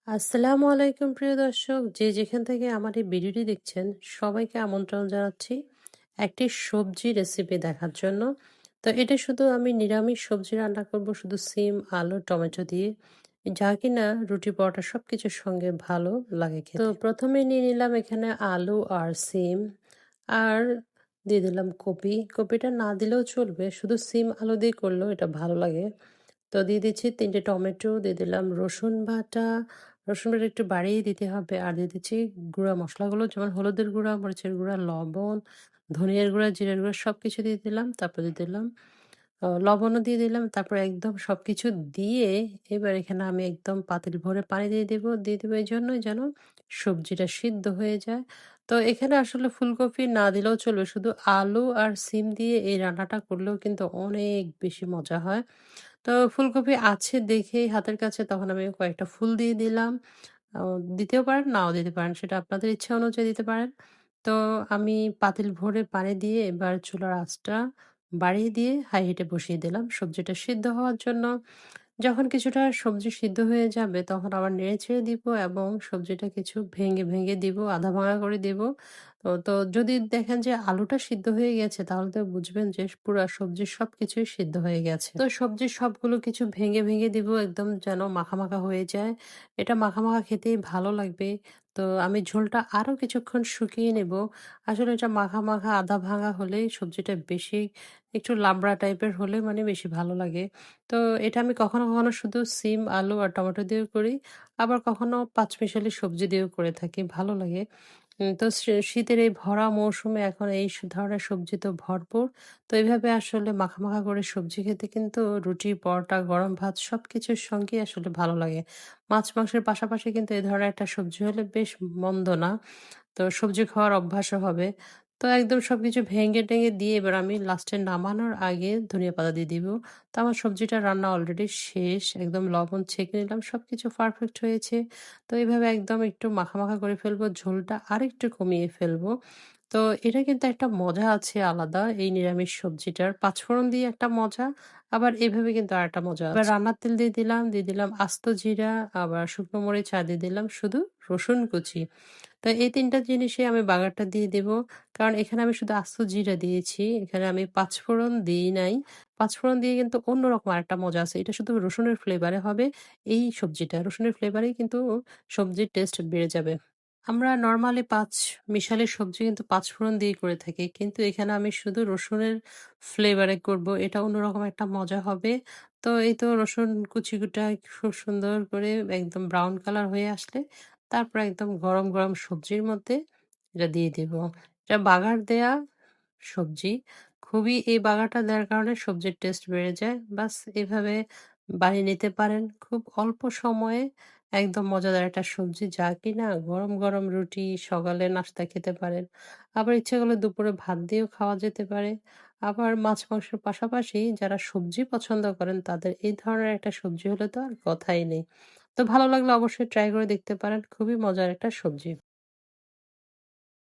আসসালামু আলাইকুম প্রিয় দর্শক, যে যেখান থেকে আমার এই ভিডিওটি দেখছেন সবাইকে আমন্ত্রণ জানাচ্ছি একটি সবজি রেসিপি দেখার জন্য। তো এটা শুধু আমি নিরামিষ সবজি রান্না করব, শুধু সিম আলু টমেটো দিয়ে, যা কিনা রুটি পরোটা সব কিছুর সঙ্গে ভালো লাগে খেতে। তো প্রথমে নিয়ে নিলাম এখানে আলু আর সিম, আর দিয়ে দিলাম কপি। কপিটা না দিলেও চলবে, শুধু সিম আলু দিয়ে করলেও এটা ভালো লাগে। তো দিয়ে দিচ্ছি ৩টে টমেটো, দিয়ে দিলাম রসুন বাটা। রসুন বাটা একটু বাড়িয়ে দিতে হবে। আর দিয়ে দিচ্ছি গুঁড়া মসলাগুলো, যেমন হলুদের গুঁড়া, মরিচের গুঁড়া, লবণ, ধনিয়ার গুঁড়া, জিরার গুঁড়া সবকিছু দিয়ে দিলাম। তারপর দিয়ে দিলাম লবণও দিয়ে দিলাম। তারপর একদম সবকিছু দিয়ে এবার এখানে আমি একদম পাতিল ভরে পানি দিয়ে দেবো। দিয়ে দেবো এইজন্যই যেন সবজিটা সিদ্ধ হয়ে যায়। তো এখানে আসলে ফুলকপি না দিলেও চলবে। শুধু আলু আর সিম দিয়ে এই রান্নাটা করলেও কিন্তু অনেক বেশি মজা হয়। তো ফুলকপি আছে দেখেই হাতের কাছে, তখন আমি কয়েকটা ফুল দিয়ে দিলাম। আ দিতেও পারেন, নাও দিতে পারেন। সেটা আপনাদের ইচ্ছা অনুযায়ী দিতে পারেন। তো আমি পাতিল ভরে পানি দিয়ে এবার চুলার আঁচটা বাড়িয়ে দিয়ে হাই হিটে বসিয়ে দিলাম সবজিটা সিদ্ধ হওয়ার জন্য। যখন কিছুটা সবজি সিদ্ধ হয়ে যাবে তখন আবার নেড়েচেড়ে দিব এবং সবজিটা কিছু ভেঙে, ভেঙে দিব, আধা ভাঙা করে দিব। তো যদি দেখেন যে আলুটা সিদ্ধ হয়ে গেছে তাহলে তো বুঝবেন যে পুরা সবজির সবকিছুই সিদ্ধ হয়ে গেছে। তো সবজির সবগুলো কিছু ভেঙে, ভেঙে দিব একদম যেন মাখা, মাখা হয়ে যায়। এটা মাখা, মাখা খেতেই ভালো লাগবে। তো আমি ঝোলটা আরো কিছুক্ষণ শুকিয়ে নেব। আসলে এটা মাখা, মাখা আধা ভাঙা হলেই সবজিটা বেশি একটু লাবড়া টাইপের হলে মানে বেশি ভালো লাগে। তো এটা আমি কখনো, কখনো শুধু সিম, আলু আর টমেটো দিয়েও করি। আবার কখনো পাঁচমিশালি সবজি দিয়েও করে থাকি। ভালো লাগে। তো শীতের এই ভরা মৌসুমে এখন এই ধরনের সবজি তো ভরপুর। তো এভাবে আসলে মাখা, মাখা করে সবজি খেতে কিন্তু রুটি, পরোটা, গরম ভাত সবকিছুর সঙ্গেই আসলে ভালো লাগে। মাছ, মাংসের পাশাপাশি কিন্তু এ ধরনের একটা সবজি হলে বেশ মন্দ না। তো সবজি খাওয়ার অভ্যাসও হবে। তো একদম সবকিছু ভেঙে-টেঙে দিয়ে এবার আমি লাস্টে নামানোর আগে ধনিয়া পাতা দিয়ে দিব। তো আমার সবজিটা রান্না অলরেডি শেষ। একদম লবণ ছেঁকে নিলাম। সবকিছু পারফেক্ট হয়েছে। তো এভাবে একদম একটু মাখা, মাখা করে ফেলবো। ঝোলটা আরেকটু কমিয়ে ফেলবো। তো এটা কিন্তু একটা মজা আছে আলাদা এই নিরামিষ সবজিটার। পাঁচফোড়ন দিয়ে একটা মজা, আবার এভাবে কিন্তু আরেকটা মজা আছে। এবার রান্নার তেল দিয়ে দিলাম আস্ত জিরা, আবার শুকনো মরিচ আর দিয়ে দিলাম শুধু রসুন কুচি। তো এই ৩ টা জিনিসে আমি বাগারটা দিয়ে দেব। কারণ এখানে আমি শুধু আস্ত জিরা দিয়েছি। এখানে আমি পাঁচফোড়ন দিই নাই। পাঁচফোড়ন দিয়ে কিন্তু অন্যরকম আরেকটা মজা আছে। এটা শুধু রসুনের ফ্লেভারে হবে এই সবজিটা। রসুনের ফ্লেভারেই কিন্তু সবজির টেস্ট বেড়ে যাবে। আমরা নরমালি মিশালি সবজি কিন্তু পাঁচফোড়ন দিয়েই করে থাকি। কিন্তু এখানে আমি শুধু রসুনের ফ্লেভারে করব। এটা অন্যরকম একটা মজা হবে। তো এই তো রসুন কুচিটা খুব সুন্দর করে একদম ব্রাউন কালার হয়ে আসলে তারপর একদম গরম, গরম সবজির মধ্যে এটা দিয়ে দিব। এটা বাগার দেয়া সবজি। খুবই এই বাগারটা দেওয়ার কারণে সবজির টেস্ট বেড়ে যায়। বাস এভাবে বানিয়ে নিতে পারেন। খুব অল্প সময়ে একদম মজাদার একটা সবজি, যা কিনা গরম, গরম রুটি, সকালে নাস্তা খেতে পারেন। আবার ইচ্ছে করলে দুপুরে ভাত দিয়েও খাওয়া যেতে পারে। আবার মাছ মাংসের পাশাপাশি যারা সবজি পছন্দ করেন তাদের এই ধরনের একটা সবজি হলে তো আর কথাই নেই। তো ভালো লাগলে অবশ্যই ট্রাই করে দেখতে পারেন। খুবই মজার একটা সবজি।